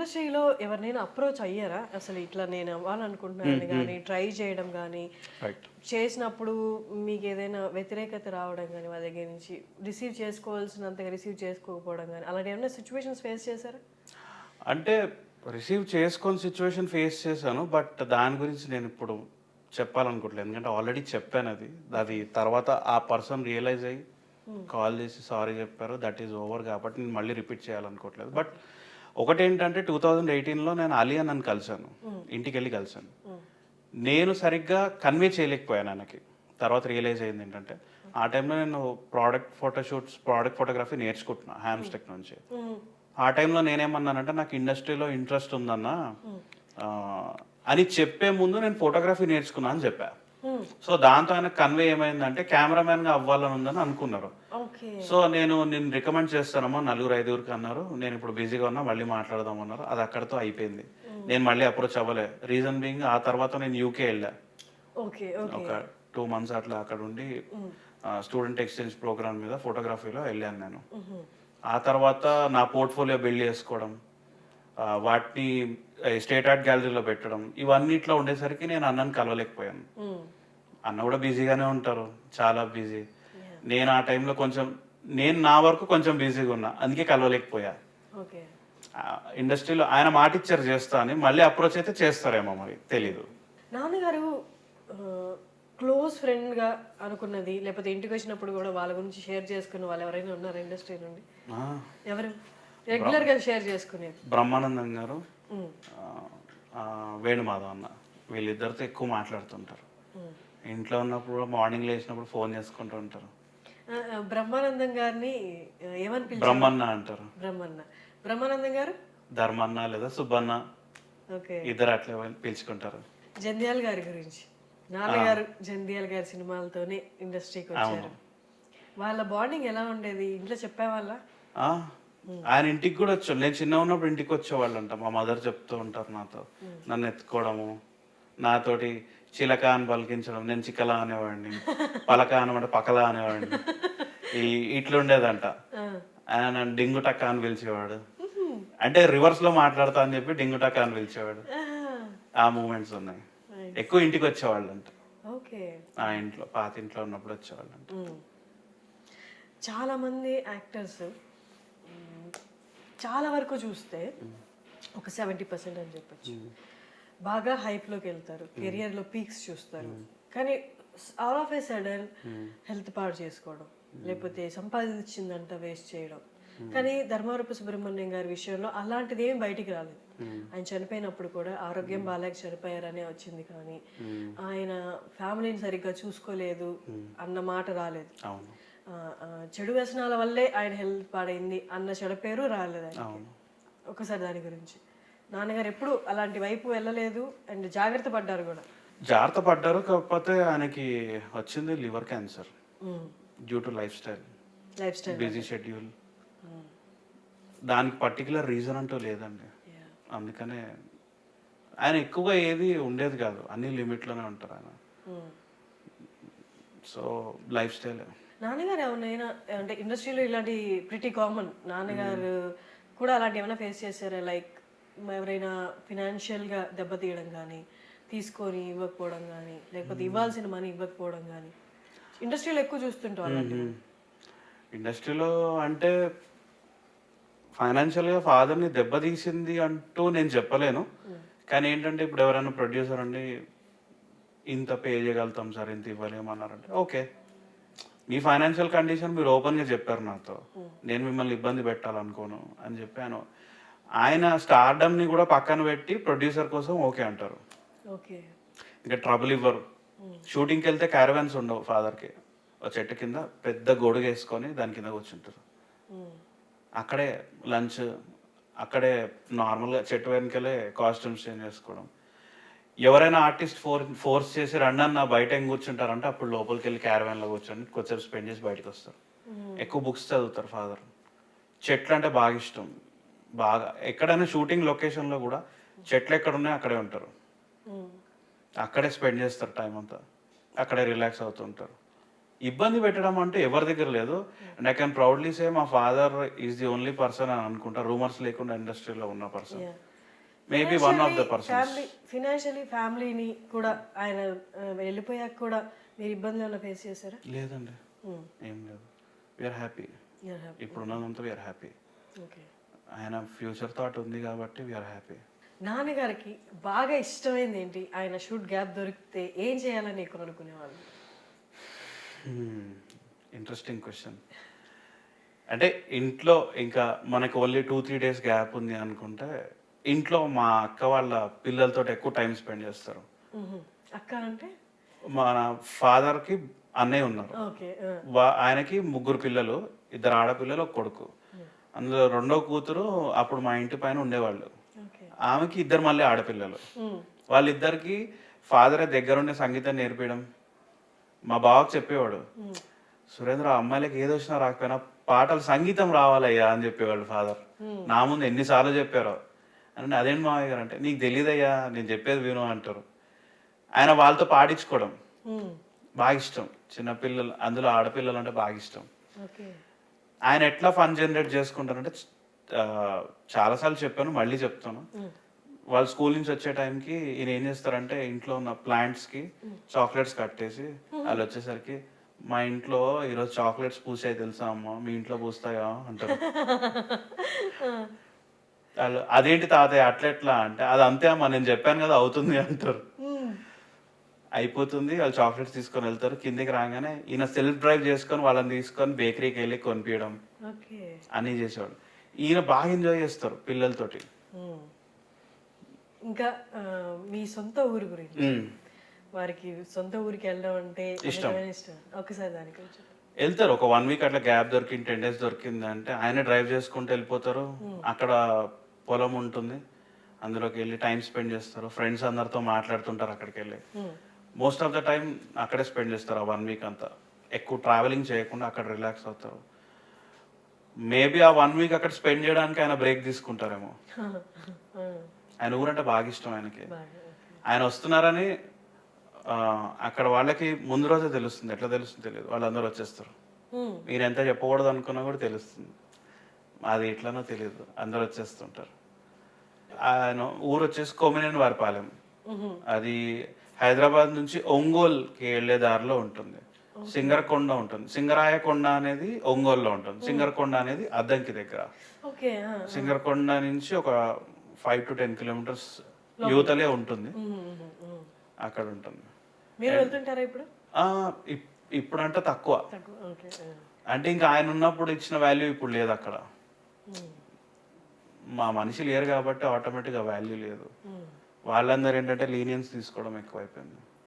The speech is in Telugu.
ఇండస్ట్రీలో ఎవరినైనా అప్రోచ్ అయ్యారా? అసలు ఇట్లా నేను అవ్వాలనుకుంటున్నానని గానీ, ట్రై చేయడం గానీ, రైట్. చేసినప్పుడు మీకేదైనా వ్యతిరేకత రావడం గానీ, వాళ్ళ దగ్గర నుంచి రిసీవ్ చేసుకోవాల్సినంతగా రిసీవ్ చేసుకోకపోవడం గానీ, అలాంటి ఏమైనా సిట్యుయేషన్స్ ఫేస్ చేశారా? అంటే రిసీవ్ చేసుకొని సిచ్యువేషన్ ఫేస్ చేశాను. బట్ దాని గురించి నేను ఇప్పుడు చెప్పాలనుకోవట్లేదు. ఎందుకంటే ఆల్రెడీ చెప్పాను అది. అది తర్వాత ఆ పర్సన్ రియలైజ్ అయ్యి కాల్ చేసి సారీ చెప్పారు. దట్ ఈజ్ ఓవర్ కాబట్టి నేను మళ్ళీ రిపీట్ చేయాలనుకోవట్లేదు. బట్ ఒకటేంటంటే 2018లో నేను అలీ అన్నని కలిశాను. ఇంటికెళ్ళి కలిశాను. నేను సరిగ్గా కన్వే చేయలేకపోయాను ఆయనకి. తర్వాత రియలైజ్ అయింది ఏంటంటే ఆ టైంలో నేను ప్రోడక్ట్ ఫోటోగ్రఫీ నేర్చుకుంటున్నా హ్యామ్స్టెక్ నుంచి. ఆ టైంలో నేనేమన్నానంటే నాకు ఇండస్ట్రీలో ఇంట్రెస్ట్ ఉందన్న ఆ, అని చెప్పే ముందు నేను ఫోటోగ్రఫీ నేర్చుకున్నా అని చెప్పా. సో దాంతో ఆయన కన్వే ఏమైందంటే కెమెరామెన్గా అవ్వాలని ఉందని అనుకున్నారు. ఓకే. సో నేను రికమెండ్ చేస్తానమ్మా 4-5 అన్నారు. నేను ఇప్పుడు బిజీగా ఉన్నా మళ్ళీ మాట్లాడదాం అన్నారు. అది అక్కడితో అయిపోయింది. నేను మళ్ళీ అప్రోచ్ అవ్వలే. రీజన్ బీయింగ్ ఆ తర్వాత నేను యూకే వెళ్ళా. ఓకే. ఒక 2 months అట్లా అక్కడ ఉండి స్టూడెంట్ ఎక్స్చేంజ్ ప్రోగ్రామ్ మీద ఫోటోగ్రఫీలో వెళ్ళాను నేను. ఆ తర్వాత నా పోర్ట్ఫోలియో బిల్డ్ చేసుకోవడం, వాటిని స్టేట్ ఆర్ట్ గ్యాలరీలో పెట్టడం, ఇవన్నిట్లో ఉండేసరికి నేను అన్నని కలవలేకపోయాను. అన్న కూడా బిజీగానే ఉంటారు, చాలా బిజీ. నేను ఆ టైంలో నేను నా వరకు కొంచెం బిజీగా ఉన్నా, అందుకే కలవలేకపోయా. ఓకే. ఇండస్ట్రీలో ఆయన మాట ఇచ్చారు చేస్తా అని, మళ్ళీ అప్రోచ్ అయితే చేస్తారేమో మరి తెలీదు. నాన్నగారు క్లోజ్ ఫ్రెండ్గా అనుకున్నది, లేకపోతే ఇంటికి వచ్చినప్పుడు కూడా వాళ్ళ గురించి షేర్ చేసుకున్న వాళ్ళు ఎవరైనా ఉన్నారా ఇండస్ట్రీ నుండి? ఎవరు రెగ్యులర్గా షేర్ చేసుకునేది? బ్రహ్మానందం గారు, వేణుమాధవ్ అన్న, వీళ్ళిద్దరితో ఎక్కువ మాట్లాడుతుంటారు. ఇంట్లో ఉన్నప్పుడు మార్నింగ్ లేచినప్పుడు ఫోన్ చేసుకుంటూ ఉంటారు. బ్రహ్మానందం గారిని ఏమని పిలిచారు? బ్రహ్మన్న అంటారు. బ్రహ్మానందం గారు ధర్మన్న లేదా సుబ్బన్న, ఓకే, ఇద్దరు అట్లా పిలుచుకుంటారు. జంధ్యాల గారి గురించి, నాన్నగారు జంధ్యాల గారి సినిమాలతోనే ఇండస్ట్రీకి వచ్చారు. వాళ్ళ బాండింగ్ ఎలా ఉండేది? ఇంట్లో చెప్పేవాళ్ళ? ఆయన ఇంటికి కూడా వచ్చాడు. నేను చిన్న ఉన్నప్పుడు ఇంటికి వచ్చేవాళ్ళంట. మా మదర్ చెప్తూ ఉంటారు నాతో. నన్ను ఎత్తుకోవడము, నాతోటి చిలక అని పలికించడం, నేను చిక్కలా అనేవాడిని, పలక అనమాట పక్కలా అనేవాడిని. ఇట్లుండేదంట. ఆయన నన్ను డింగు టక్క అని పిలిచేవాడు. అంటే రివర్స్ లో మాట్లాడతా అని చెప్పి డింగు టక్క అని పిలిచేవాడు. ఆ మూమెంట్స్ ఉన్నాయి. ఎక్కువ ఇంటికి వచ్చేవాళ్ళంట. ఓకే. ఆ ఇంట్లో పాత ఇంట్లో ఉన్నప్పుడు వచ్చేవాళ్ళంట. చాలా మంది యాక్టర్స్ చాలా వరకు చూస్తే ఒక 70% అని చెప్పచ్చు, బాగా హైప్లోకి వెళ్తారు, కెరియర్లో పీక్స్ చూస్తారు. కానీ all of A sudden health పాడు చేసుకోవడం, లేకపోతే సంపాదించిందంట వేస్ట్ చేయడం. కానీ ధర్మవరపు సుబ్రహ్మణ్యం గారి విషయంలో అలాంటిది ఏం బయటికి రాలేదు. ఆయన చనిపోయినప్పుడు కూడా ఆరోగ్యం బాగాలేక చనిపోయారనే వచ్చింది, కానీ ఆయన ఫ్యామిలీని సరిగ్గా చూసుకోలేదు అన్న మాట రాలేదు. చెడు వ్యసనాల వల్లే ఆయన హెల్త్ పాడైంది అన్న చెడు పేరు రాలేదు ఆయనకి. ఒకసారి దాని గురించి నాన్నగారు ఎప్పుడు అలాంటి వైపు వెళ్ళలేదు అండ్ జాగ్రత్త పడ్డారు కూడా. కాకపోతే ఆయనకి వచ్చింది liver cancer due to life style busy schedule. దానికి పర్టికులర్ రీజన్ అంటూ లేదండి. అందుకనే ఆయన ఎక్కువగా ఏది ఉండేది కాదు, అన్ని లిమిట్లోనే ఉంటారు ఆయన. So life style. నాన్నగారు ఏమైనా అంటే ఇండస్ట్రీలో ఇలాంటి ప్రిటీ కామన్, నాన్నగారు కూడా అలాంటి ఏమైనా ఫేస్ చేశారా? లైక్ ఎవరైనా ఫినాన్షియల్గా దెబ్బతీయడం కానీ, తీసుకొని ఇవ్వకపోవడం కానీ, లేకపోతే ఇవ్వాల్సిన మనీ ఇవ్వకపోవడం కానీ ఇండస్ట్రీలో ఎక్కువ చూస్తుంటాం అలాంటివి. ఇండస్ట్రీలో అంటే ఫైనాన్షియల్గా ఫాదర్ని దెబ్బతీసింది అంటూ నేను చెప్పలేను. కానీ ఏంటంటే ఇప్పుడు ఎవరైనా ప్రొడ్యూసర్ అండి ఇంత పే చేయగలుగుతాం సార్, ఇంత ఇవ్వలేమన్నారంటే ఓకే, మీ ఫైనాన్షియల్ కండిషన్ మీరు ఓపెన్గా చెప్పారు నాతో, నేను మిమ్మల్ని ఇబ్బంది పెట్టాలనుకోను అని చెప్పాను. ఆయన స్టార్డమ్ని కూడా పక్కన పెట్టి ప్రొడ్యూసర్ కోసం ఓకే అంటారు. ఇంకా ట్రబుల్ ఇవ్వరు. షూటింగ్కి వెళ్తే క్యారవాన్స్ ఉండవు ఫాదర్కి. ఒక చెట్టు కింద పెద్ద గొడుగు వేసుకొని దాని కింద కూర్చుంటారు. అక్కడే లంచ్, అక్కడే నార్మల్గా చెట్టు వెనకలే కాస్ట్యూమ్స్ చేంజ్ చేసుకోవడం. ఎవరైనా ఆర్టిస్ట్ ఫోర్స్ చేసి రండన్న బయట ఏం కూర్చుంటారంటే అప్పుడు లోపలికి వెళ్ళి క్యారవాన్లో కూర్చొని కొద్దిసేపు స్పెండ్ చేసి బయటకు వస్తారు. ఎక్కువ బుక్స్ చదువుతారు ఫాదర్. చెట్లు అంటే బాగా ఇష్టం. బాగా ఎక్కడైనా షూటింగ్ లొకేషన్లో కూడా చెట్లు ఎక్కడ ఉన్నాయో అక్కడే ఉంటారు. అక్కడే స్పెండ్ చేస్తారు టైం అంతా, అక్కడే రిలాక్స్ అవుతుంటారు. ఇబ్బంది పెట్టడం అంటే ఎవరి దగ్గర లేదు. And I can proudly say మా father is the only person అని అనుకుంటా, రూమర్స్ లేకుండా ఇండస్ట్రీలో ఉన్న person. Maybe one of the persons. Family financially ఫ్యామిలీని కూడా ఆయన వెళ్ళిపోయాక కూడా మీరు ఇబ్బందులు ఏమైనా ఫేస్ చేశారా? లేదండి, ఏం లేదు. We are happy. ఇప్పుడు ఉన్నదంతా వీఆర్ హ్యాపీ. ఓకే. ఆయన ఫ్యూచర్ థాట్ ఉంది కాబట్టి వీఆర్ హ్యాపీ. నాన్నగారికి బాగా ఇష్టమైంది ఏంటి? ఆయన షూట్ గ్యాప్ దొరికితే ఏం చేయాలని ఎక్కువ అనుకునేవాళ్ళు? Interesting question. అంటే ఇంట్లో ఇంకా మనకు ఓన్లీ 2-3 days గ్యాప్ ఉంది అనుకుంటే, ఇంట్లో మా అక్క వాళ్ళ పిల్లలతో ఎక్కువ టైం స్పెండ్ చేస్తారు. అక్క అంటే మన ఫాదర్కి అన్నయ్య ఉన్నారు. ఓకే. ఆయనకి 3 పిల్లలు, 2 ఆడపిల్లలు, 1 కొడుకు. అందులో రెండో కూతురు అప్పుడు మా ఇంటి పైన ఉండేవాళ్ళు. ఆమెకి 2 మళ్ళీ ఆడపిల్లలు. వాళ్ళిద్దరికి ఫాదరే దగ్గరుండే సంగీతం నేర్పించడం. మా బావకు చెప్పేవాడు, సురేంద్ర అమ్మాయిలకి ఏది వచ్చినా రాకపోయినా పాటలు సంగీతం రావాలయ్యా అని చెప్పేవాళ్ళు ఫాదర్. నా ముందు ఎన్నిసార్లు చెప్పారో. అంటే అదేంటి మావయ్య గారు అంటే, నీకు తెలియదయ్యా నేను చెప్పేది విను అంటారు. ఆయన వాళ్ళతో పాడించుకోవడం బాగా ఇష్టం. చిన్నపిల్లలు, అందులో ఆడపిల్లలు అంటే బాగా ఇష్టం. ఆయన ఎట్లా ఫన్ జనరేట్ చేసుకుంటారంటే, చాలాసార్లు చెప్పాను, మళ్ళీ చెప్తాను. వాళ్ళు స్కూల్ నుంచి వచ్చే టైంకి ఈయన ఏం చేస్తారంటే, ఇంట్లో ఉన్న ప్లాంట్స్కి చాక్లెట్స్ కట్టేసి వాళ్ళు వచ్చేసరికి, మా ఇంట్లో ఈరోజు చాక్లెట్స్ పూసాయి తెలుసా అమ్మ, మీ ఇంట్లో పూస్తాయా అంటారు. వాళ్ళు అదేంటి తాతయ్య అట్లెట్లా అంటే, అది అంతే అమ్మా నేను చెప్పాను కదా అవుతుంది అంటారు. అయిపోతుంది, వాళ్ళు చాక్లెట్స్ తీసుకొని వెళ్తారు. కిందికి రాగానే ఈయన సెల్ఫ్ డ్రైవ్ చేసుకొని వాళ్ళని తీసుకొని బేకరీకి వెళ్ళి కొనిపించడం అన్నీ చేసేవాడు. ఈయన బాగా ఎంజాయ్ చేస్తారు పిల్లలతోటి. ఇంకా మీ సొంత ఊరు గురించి, వారికి సొంత ఊరికి వెళ్ళడం అంటే ఇష్టం. ఒకసారి దానికి వెళ్తారు. ఒక 1 week అట్లా గ్యాప్ దొరికింది, 10 days దొరికింది అంటే ఆయన డ్రైవ్ చేసుకుంటూ వెళ్ళిపోతారు. అక్కడ పొలం ఉంటుంది, అందులోకి వెళ్ళి టైం స్పెండ్ చేస్తారు. ఫ్రెండ్స్ అందరితో మాట్లాడుతుంటారు. అక్కడికి వెళ్ళి మోస్ట్ ఆఫ్ ద టైం అక్కడే స్పెండ్ చేస్తారు. ఆ 1 week అంతా ఎక్కువ ట్రావెలింగ్ చేయకుండా అక్కడ రిలాక్స్ అవుతారు. మేబీ ఆ 1 week అక్కడ స్పెండ్ చేయడానికి ఆయన బ్రేక్ తీసుకుంటారేమో. ఆయన ఊరంటే బాగా ఇష్టం ఆయనకి. ఆయన వస్తున్నారని అక్కడ వాళ్ళకి ముందు రోజే తెలుస్తుంది. ఎట్లా తెలుస్తుంది తెలియదు, వాళ్ళందరూ వచ్చేస్తారు. మీరు ఎంత చెప్పకూడదు అనుకున్నా కూడా తెలుస్తుంది. అది ఎట్లనో తెలియదు, అందరూ వచ్చేస్తుంటారు. ఆయన ఊరు వచ్చేసి కొమినేని వారిపాలెం. అది హైదరాబాద్ నుంచి ఒంగోలుకి వెళ్ళే దారిలో ఉంటుంది. సింగరకొండ ఉంటుంది. సింగరాయకొండ అనేది ఒంగోలులో ఉంటుంది. సింగరకొండ అనేది అద్దంకి దగ్గర. సింగరకొండ నుంచి ఒక 5 to 10 kilometers యువతలే ఉంటుంది. అక్కడ ఉంటుంది. ఇప్పుడు అంటే తక్కువ. అంటే ఇంకా ఆయన ఉన్నప్పుడు ఇచ్చిన వాల్యూ ఇప్పుడు లేదు అక్కడ. మా మనిషి లేరు కాబట్టి ఆటోమేటిక్గా వాల్యూ లేదు. వాళ్ళందరూ ఏంటంటే లీనియన్స్ తీసుకోవడం ఎక్కువైపోయింది.